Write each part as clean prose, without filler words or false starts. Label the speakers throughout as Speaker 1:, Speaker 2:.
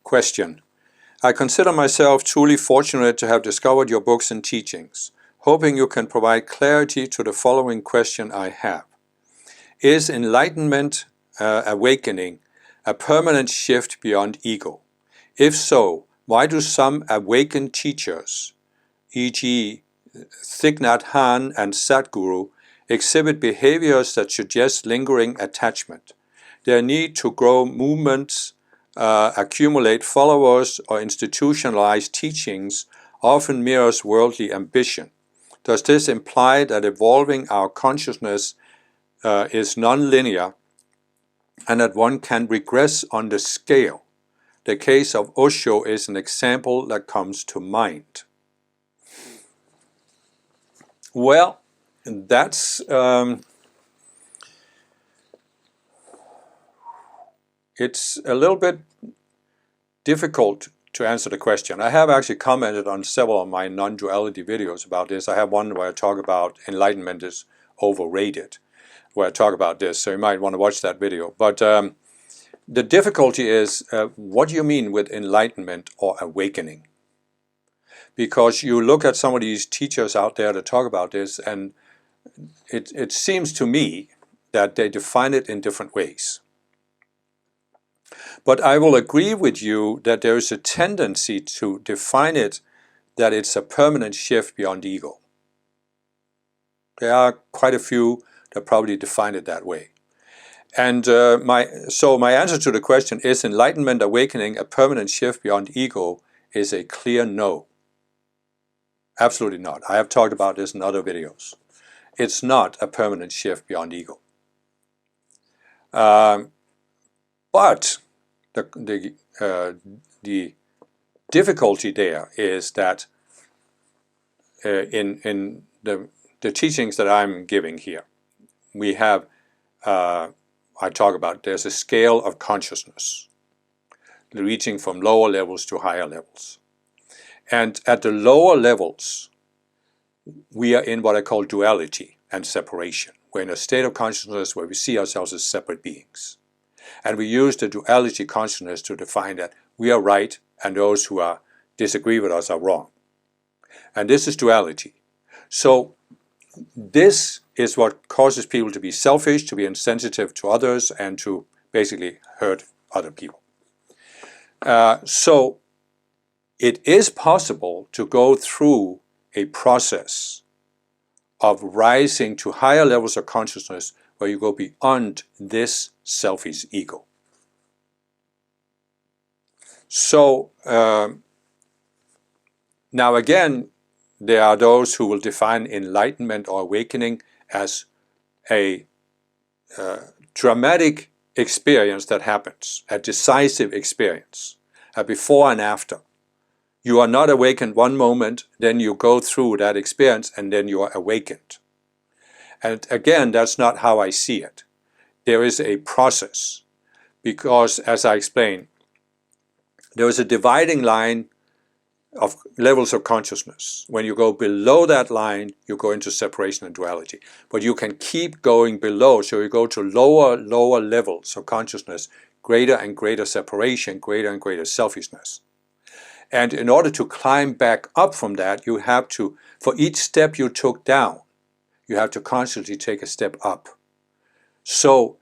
Speaker 1: Question. I consider myself truly fortunate to have discovered your books and teachings, hoping you can provide clarity to the following question I have. Is enlightenment, awakening, a permanent shift beyond ego? If so, why do some awakened teachers, e.g. thich, nhat and sadguru, exhibit behaviors that suggest lingering attachment? Their need to grow movements, accumulate followers, or institutionalize teachings often mirrors worldly ambition. Does this imply that evolving our consciousness is non-linear and that one can regress on the scale? The case of Osho is an example that comes to mind. Well, that's it's a little bit difficult to answer the question. I have actually commented on several of my non-duality videos about this. I have one where I talk about enlightenment is overrated, where I talk about this, so you might want to watch that video. But the difficulty is, what do you mean with enlightenment or awakening? Because you look at some of these teachers out there that talk about this, and it seems to me that they define it in different ways. But I will agree with you that there is a tendency to define it that it's a permanent shift beyond ego. There are quite a few that probably define it that way. And so my answer to the question, is enlightenment, awakening, a permanent shift beyond ego, is a clear no. Absolutely not. I have talked about this in other videos. It's not a permanent shift beyond ego. But the difficulty there is that in the teachings that I'm giving here, we have, I talk about, there's a scale of consciousness, reaching from lower levels to higher levels. And at the lower levels, we are in what I call duality and separation. We're in a state of consciousness where we see ourselves as separate beings. And we use the duality consciousness to define that we are right and those who disagree with us are wrong. And this is duality. So this is what causes people to be selfish, to be insensitive to others, and to basically hurt other people. So it is possible to go through a process of rising to higher levels of consciousness where you go beyond this selfish ego. So now again, there are those who will define enlightenment or awakening as a dramatic experience that happens, a decisive experience, a before and after. You are not awakened one moment, then you go through that experience and then you are awakened. And again, that's not how I see it. There is a process because, as I explained, there is a dividing line of levels of consciousness. When you go below that line, you go into separation and duality. But you can keep going below, so you go to lower levels of consciousness, greater and greater separation, greater and greater selfishness. And in order to climb back up from that, you have to, for each step you took down, you have to constantly take a step up. So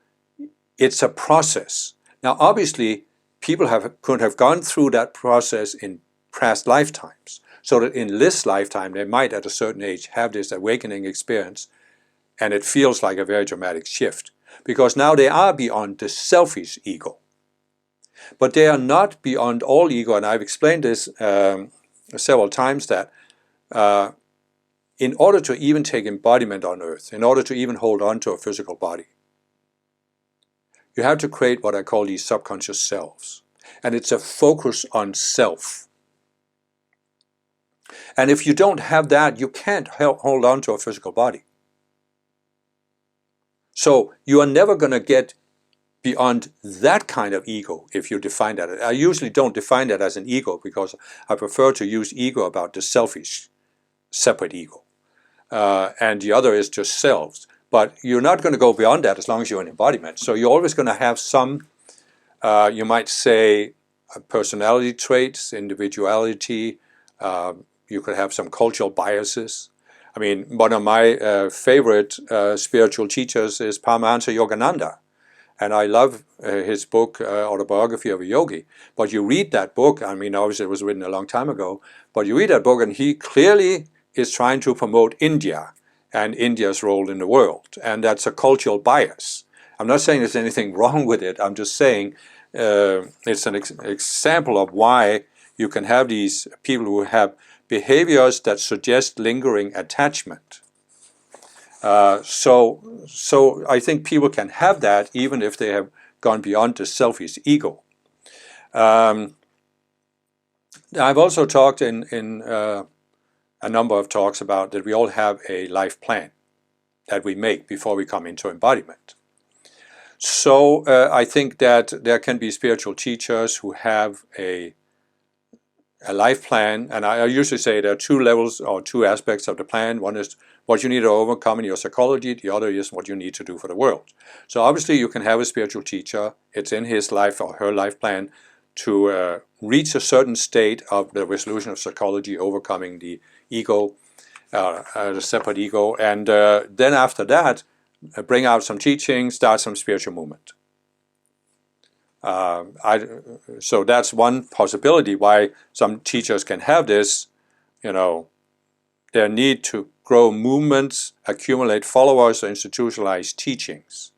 Speaker 1: it's a process. Now obviously, people could have gone through that process in past lifetimes, so that in this lifetime they might at a certain age have this awakening experience, and it feels like a very dramatic shift, because now they are beyond the selfish ego. But they are not beyond all ego, and I've explained this several times, that in order to even take embodiment on earth, in order to even hold on to a physical body, you have to create what I call these subconscious selves. And it's a focus on self. And if you don't have that, you can't hold on to a physical body. So you are never going to get beyond that kind of ego if you define that. I usually don't define that as an ego because I prefer to use ego about the selfish, separate ego. And the other is just selves. But you're not going to go beyond that as long as you're in embodiment. So you're always going to have some, you might say, personality traits, individuality. You could have some cultural biases. I mean, one of my favorite spiritual teachers is Paramahansa Yogananda. And I love his book, Autobiography of a Yogi. But you read that book, I mean, obviously it was written a long time ago, but you read that book and he clearly is trying to promote India and India's role in the world. And that's a cultural bias. I'm not saying there's anything wrong with it. I'm just saying it's an example of why you can have these people who have behaviors that suggest lingering attachment. So I think people can have that even if they have gone beyond the selfish ego. I've also talked in a number of talks about that we all have a life plan that we make before we come into embodiment. So I think that there can be spiritual teachers who have a life plan, and I usually say there are two levels or two aspects of the plan. One is what you need to overcome in your psychology, the other is what you need to do for the world. So obviously you can have a spiritual teacher, it's in his life or her life plan to reach a certain state of the resolution of psychology, overcoming the ego, the separate ego, and then after that bring out some teaching, start some spiritual movement. So that's one possibility why some teachers can have this, their need to grow movements, accumulate followers, or institutionalize teachings.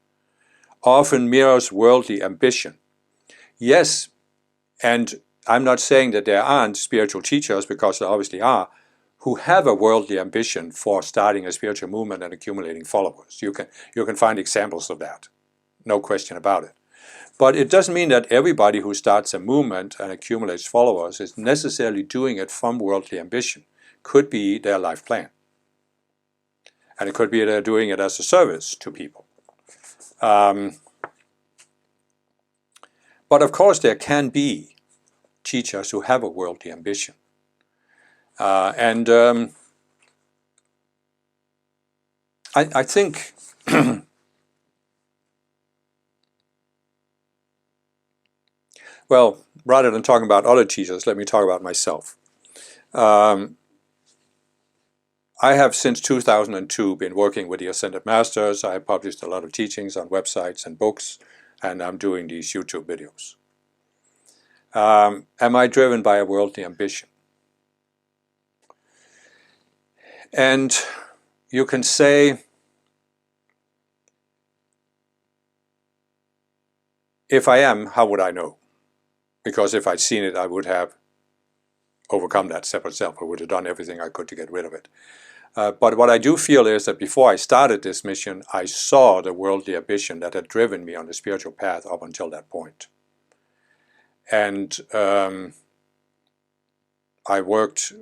Speaker 1: Often mirrors worldly ambition. Yes, and I'm not saying that there aren't spiritual teachers, because there obviously are, who have a worldly ambition for starting a spiritual movement and accumulating followers. You can find examples of that, no question about it. But it doesn't mean that everybody who starts a movement and accumulates followers is necessarily doing it from worldly ambition. Could be their life plan. And it could be they're doing it as a service to people. But of course there can be teachers who have a worldly ambition. I think well, rather than talking about other teachers, let me talk about myself. I have since 2002 been working with the Ascended Masters. I have published a lot of teachings on websites and books, and I'm doing these YouTube videos. Am I driven by a worldly ambition? And you can say, if I am, how would I know? Because if I'd seen it, I would have overcome that separate self. I would have done everything I could to get rid of it. But what I do feel is that before I started this mission, I saw the worldly ambition that had driven me on the spiritual path up until that point. And I worked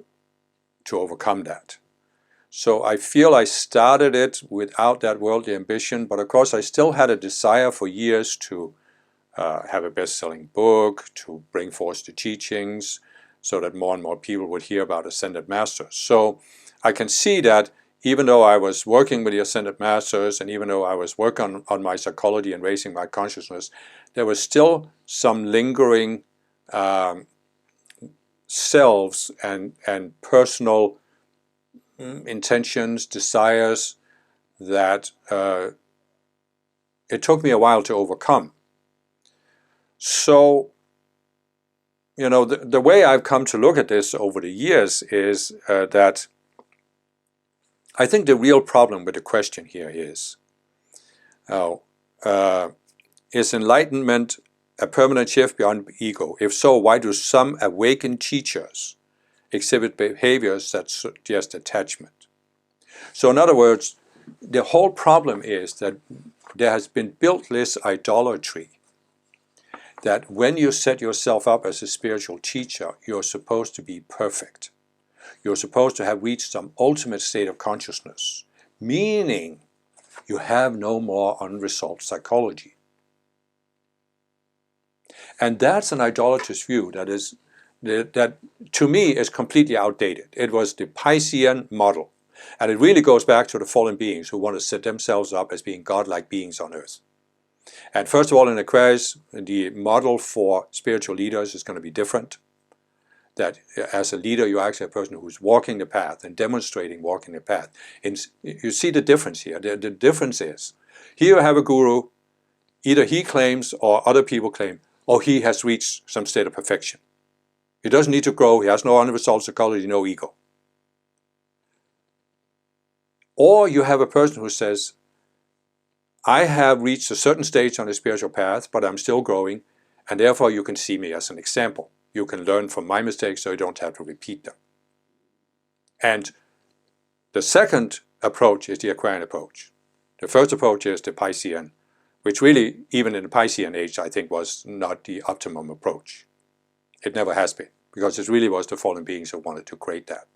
Speaker 1: to overcome that. So I feel I started it without that worldly ambition, but of course I still had a desire for years to have a best-selling book, to bring forth the teachings, so that more and more people would hear about Ascended Masters. So I can see that even though I was working with the Ascended Masters, and even though I was working on my psychology and raising my consciousness, there was still some lingering selves and personal intentions, desires that it took me a while to overcome. So, the way I've come to look at this over the years is that I think the real problem with the question here is enlightenment a permanent shift beyond ego? If so, why do some awakened teachers exhibit behaviors that suggest attachment? So in other words, the whole problem is that there has been built this idolatry that when you set yourself up as a spiritual teacher, you're supposed to be perfect. You're supposed to have reached some ultimate state of consciousness, meaning you have no more unresolved psychology. And that's an idolatrous view that to me is completely outdated. It was the Piscean model. And it really goes back to the fallen beings who want to set themselves up as being godlike beings on earth. And first of all, in Aquarius, the model for spiritual leaders is going to be different. That as a leader, you're actually a person who's walking the path and demonstrating walking the path. And you see the difference here. The difference is, here you have a guru, either he claims or other people claim, oh, he has reached some state of perfection. He doesn't need to grow, he has no unresolved psychology, no ego. Or you have a person who says, I have reached a certain stage on the spiritual path, but I'm still growing, and therefore you can see me as an example. You can learn from my mistakes so you don't have to repeat them. And the second approach is the Aquarian approach. The first approach is the Piscean, which really, even in the Piscean age, I think was not the optimum approach. It never has been, because it really was the fallen beings who wanted to create that.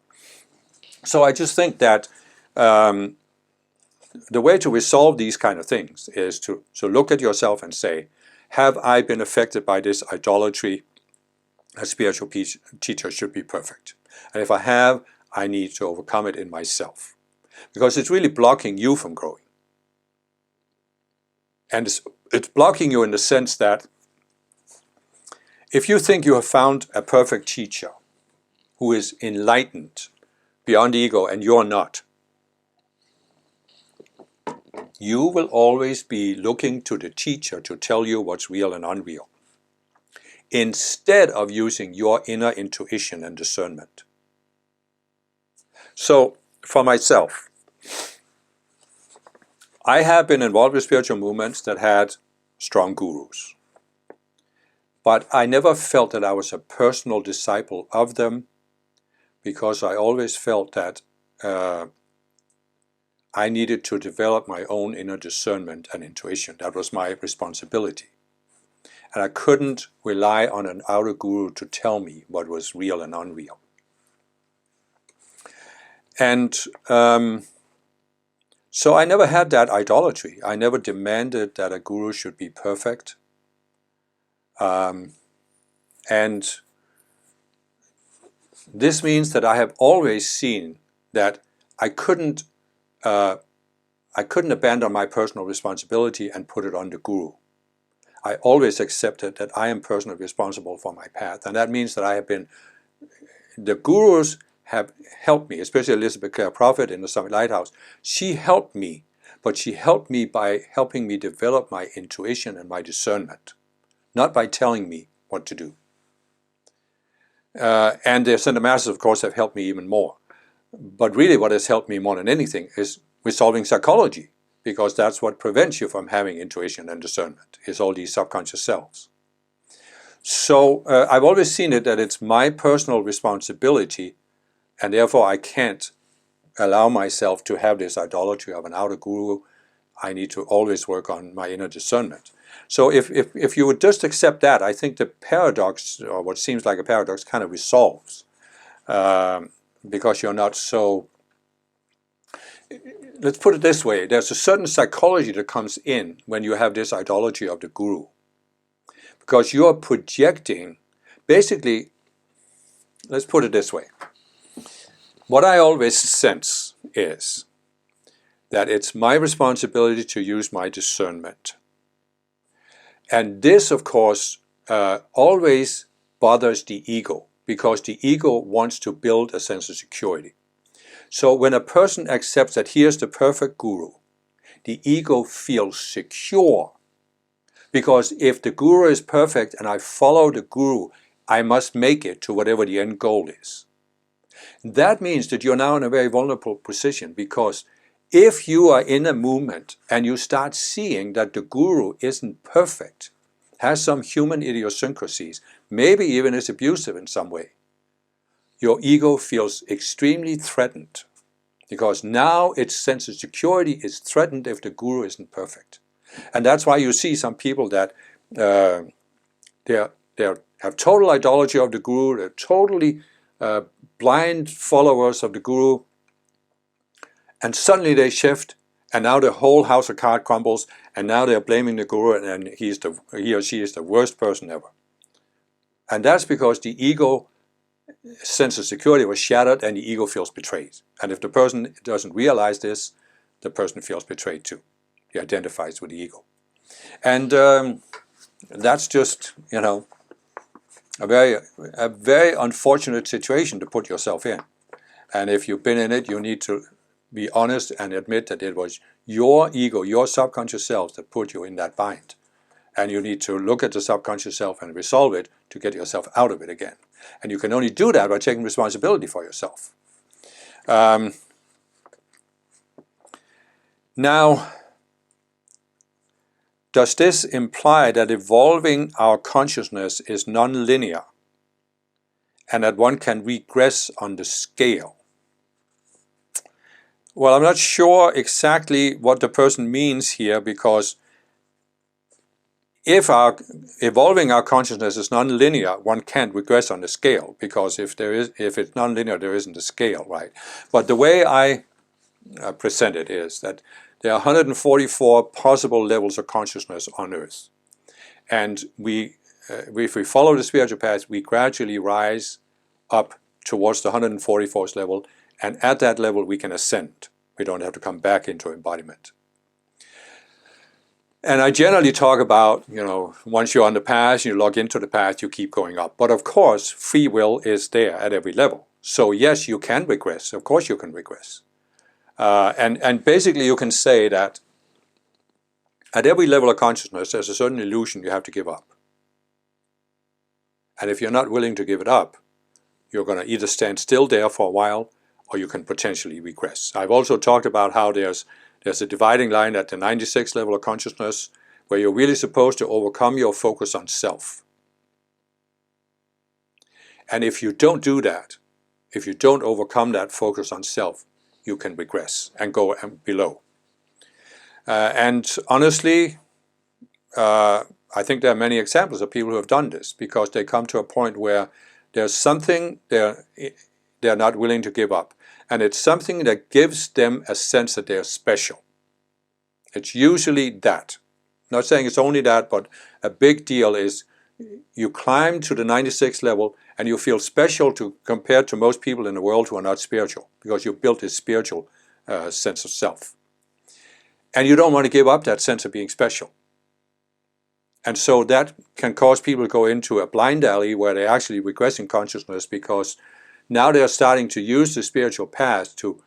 Speaker 1: So I just think that the way to resolve these kind of things is to look at yourself and say, have I been affected by this idolatry? A spiritual teacher should be perfect. And if I have, I need to overcome it in myself. Because it's really blocking you from growing. And it's blocking you in the sense that if you think you have found a perfect teacher who is enlightened beyond ego and you're not, you will always be looking to the teacher to tell you what's real and unreal, instead of using your inner intuition and discernment. So, for myself, I have been involved with spiritual movements that had strong gurus. But I never felt that I was a personal disciple of them, because I always felt that I needed to develop my own inner discernment and intuition. That was my responsibility. And I couldn't rely on an outer guru to tell me what was real and unreal. And so I never had that idolatry. I never demanded that a guru should be perfect. And this means that I have always seen that I couldn't abandon my personal responsibility and put it on the guru. I always accepted that I am personally responsible for my path. And that means that the gurus have helped me, especially Elizabeth Clare Prophet in the Summit Lighthouse. She helped me, but she helped me by helping me develop my intuition and my discernment, not by telling me what to do. And the Ascended Masters, of course, have helped me even more. But really what has helped me more than anything is resolving psychology, because that's what prevents you from having intuition and discernment, is all these subconscious selves. So I've always seen it that it's my personal responsibility, and therefore I can't allow myself to have this idolatry of an outer guru. I need to always work on my inner discernment. So if you would just accept that, I think the paradox, or what seems like a paradox, kind of resolves. Because you're not so... Let's put it this way, there's a certain psychology that comes in when you have this idolatry of the guru. Because you're projecting, basically, let's put it this way. What I always sense is that it's my responsibility to use my discernment. And this, of course, always bothers the ego, because the ego wants to build a sense of security. So when a person accepts that here's the perfect guru, the ego feels secure. Because if the guru is perfect and I follow the guru, I must make it to whatever the end goal is. That means that you're now in a very vulnerable position, because if you are in a movement and you start seeing that the guru isn't perfect, has some human idiosyncrasies, maybe even is abusive in some way, your ego feels extremely threatened, because now its sense of security is threatened if the guru isn't perfect. And that's why you see some people that they have total idolatry of the guru, they're totally blind followers of the guru, and suddenly they shift, and now the whole house of cards crumbles, and now they're blaming the guru, and he or she is the worst person ever. And that's because the ego sense of security was shattered, and the ego feels betrayed. And if the person doesn't realize this, the person feels betrayed too. He identifies with the ego. And that's just, you know, a very unfortunate situation to put yourself in. And if you've been in it, you need to be honest and admit that it was your ego, your subconscious self that put you in that bind. And you need to look at the subconscious self and resolve it to get yourself out of it again. And you can only do that by taking responsibility for yourself. Now, does this imply that evolving our consciousness is non-linear and that one can regress on the scale? Well, I'm not sure exactly what the person means here, because if evolving our consciousness is non-linear, one can't regress on the scale, because if it's non-linear, there isn't a scale, right? But the way I present it is that there are 144 possible levels of consciousness on Earth. And if we follow the spiritual path, we gradually rise up towards the 144th level, and at that level we can ascend. We don't have to come back into embodiment. And I generally talk about, you know, once you're on the path, you log into the path, you keep going up. But of course, free will is there at every level. So yes, you can regress. Of course you can regress. And basically you can say that at every level of consciousness, there's a certain illusion you have to give up. And if you're not willing to give it up, you're going to either stand still there for a while, or you can potentially regress. I've also talked about how there's a dividing line at the 96th level of consciousness, where you're really supposed to overcome your focus on self. And if you don't do that, if you don't overcome that focus on self, you can regress and go below. And honestly, I think there are many examples of people who have done this, because they come to a point where there's something they're not willing to give up. And it's something that gives them a sense that they're special. It's usually that. I'm not saying it's only that, but a big deal is you climb to the 96th level and you feel special compared to most people in the world who are not spiritual, because you built this spiritual sense of self. And you don't want to give up that sense of being special. And so that can cause people to go into a blind alley where they're actually regressing consciousness, because now they're starting to use the spiritual path to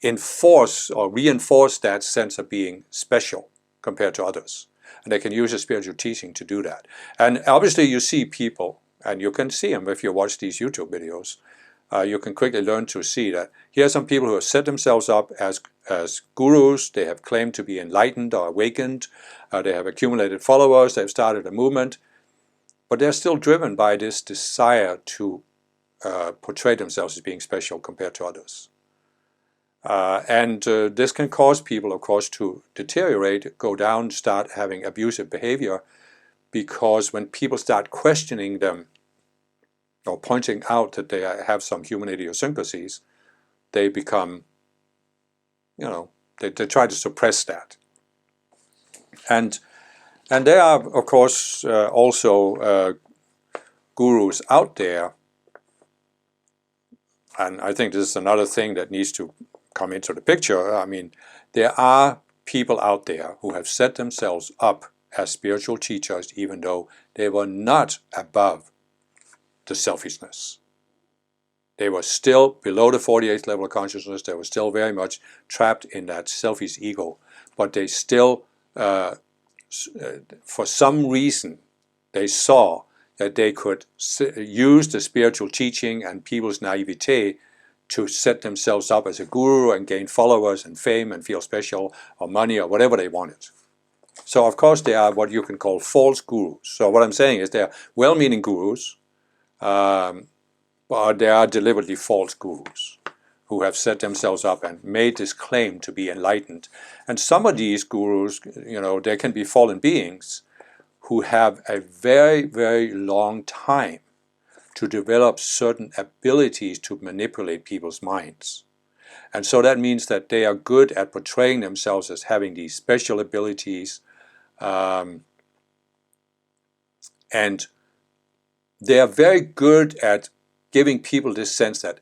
Speaker 1: enforce or reinforce that sense of being special compared to others. And they can use the spiritual teaching to do that. And obviously you see people, and you can see them if you watch these YouTube videos, you can quickly learn to see that here are some people who have set themselves up as gurus. They have claimed to be enlightened or awakened. They have accumulated followers. They've started a movement. But they're still driven by this desire to portray themselves as being special compared to others. And this can cause people, of course, to deteriorate, go down, start having abusive behavior, because when people start questioning them or pointing out that they have some human idiosyncrasies, they become, you know, they try to suppress that. And there are, of course, also gurus out there, and I think this is another thing that needs to come into the picture. I mean, there are people out there who have set themselves up as spiritual teachers, even though they were not above the selfishness. They were still below the 48th level of consciousness. They were still very much trapped in that selfish ego, but they still, for some reason, they saw that they could use the spiritual teaching and people's naivete to set themselves up as a guru and gain followers and fame and feel special or money or whatever they wanted. So of course they are what you can call false gurus. So what I'm saying is they are well-meaning gurus, but they are deliberately false gurus who have set themselves up and made this claim to be enlightened. And some of these gurus, you know, they can be fallen beings who have a very, very long time to develop certain abilities to manipulate people's minds. And so that means that they are good at portraying themselves as having these special abilities, and they are very good at giving people this sense that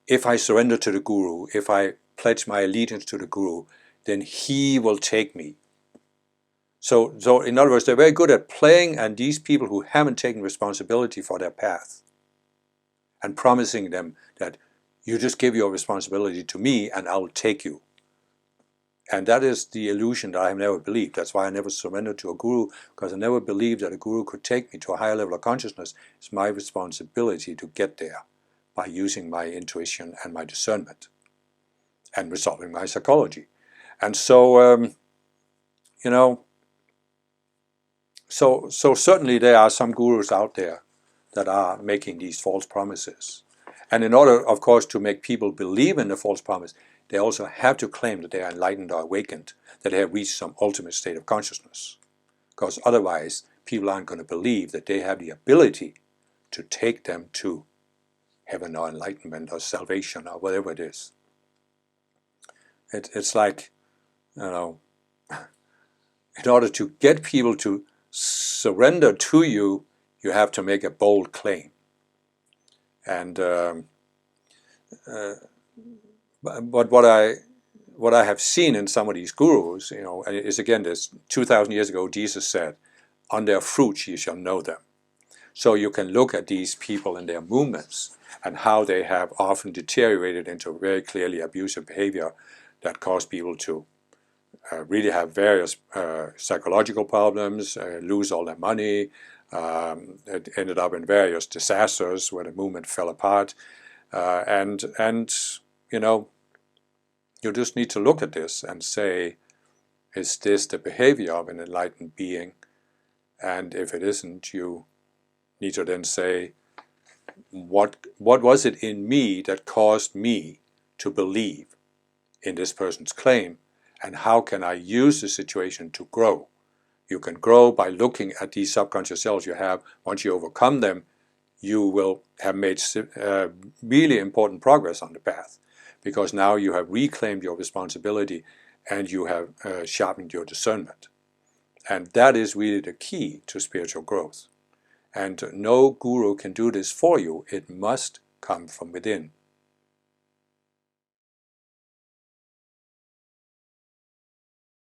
Speaker 1: if I surrender to the guru, if I pledge my allegiance to the guru, then he will take me. So in other words, they're very good at playing on these people who haven't taken responsibility for their path and promising them that you just give your responsibility to me and I'll take you. And that is the illusion that I have never believed. That's why I never surrendered to a guru, because I never believed that a guru could take me to a higher level of consciousness. It's my responsibility to get there by using my intuition and my discernment and resolving my psychology. And so, you know, so certainly there are some gurus out there that are making these false promises. And in order, of course, to make people believe in the false promise, they also have to claim that they are enlightened or awakened, that they have reached some ultimate state of consciousness. Because otherwise, people aren't going to believe that they have the ability to take them to heaven or enlightenment or salvation or whatever it is. It's like, you know, in order to get people to surrender to you, you have to make a bold claim. And but what I have seen in some of these gurus, you know, is again this 2,000 years ago Jesus said, "On their fruits ye shall know them." So you can look at these people and their movements and how they have often deteriorated into very clearly abusive behavior that cause people to really have various psychological problems, lose all their money. It ended up in various disasters where the movement fell apart, and you know, you just need to look at this and say, is this the behavior of an enlightened being? And if it isn't, you need to then say, what was it in me that caused me to believe in this person's claim, and how can I use the situation to grow? You can grow by looking at these subconscious selves you have. Once you overcome them, you will have made really important progress on the path, because now you have reclaimed your responsibility and you have sharpened your discernment. And that is really the key to spiritual growth. And no guru can do this for you. It must come from within.